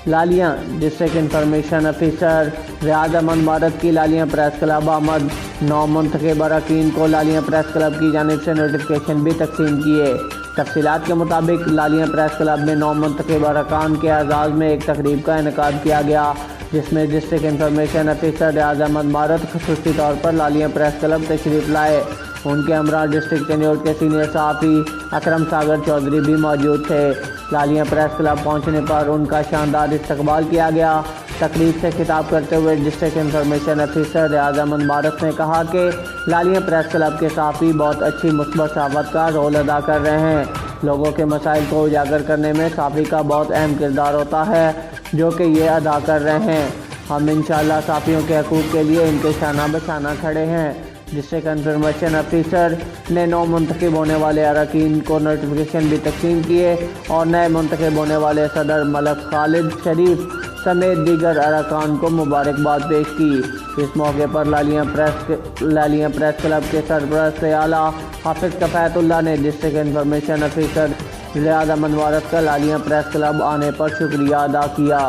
لالیاں district information officer Riyaz Ahmad مارت کی لالیاں press club آمد 9 منتخب اراکین کو لالیاں پریس کلب کی جانب سے نوٹیفکیشن بھی تقسیم کیے۔ تفصیلات کے مطابق لالیاں پریس کلب میں 9 منتخب ارکان کے اعزاز میں ایک تقریب کا انعقاد کیا گیا، جس میں district information officer Riyaz Ahmad مارت خصوصی طور پر لالیاں پریس کلب تشریف لائے۔ ان کے ہمراہ ڈسٹرکٹ ٹینیور کے سینئر صحافی اکرم ساگر چودھری بھی موجود تھے۔ لالیاں پریس کلب پہنچنے پر ان کا شاندار استقبال کیا گیا۔ تقریب سے خطاب کرتے ہوئے district information officer Riyaz Ahmad مارت نے کہا کہ لالیاں پریس کلب کے صحافی بہت اچھی مثبت صحافت کا رول ادا کر رہے ہیں۔ لوگوں کے مسائل کو اجاگر کرنے میں صحافی کا بہت اہم کردار ہوتا ہے، جو کہ یہ ادا کر رہے ہیں۔ ہم انشاءاللہ صحافیوں کے حقوق کے لیے ان کے شانہ بشانہ کھڑے ہیں۔ ڈسٹرکٹ انفارمیشن افیسر نے 9 منتخب ہونے والے اراکین کو نوٹیفکیشن بھی تقسیم کیے اور نئے منتخب ہونے والے صدر ملک خالد شریف سمیت دیگر اراکان کو مبارکباد پیش کی۔ اس موقع پر لالیاں پریس کلب کے سربراہ اعلیٰ حافظ کفایت اللہ نے district information officer Riyaz Ahmad مارت کا لالیاں پریس کلب آنے پر شکریہ ادا کیا۔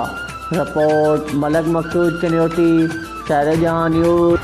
رپورٹ ملک مقصود چنیوٹی، شہر جہاں نیوز۔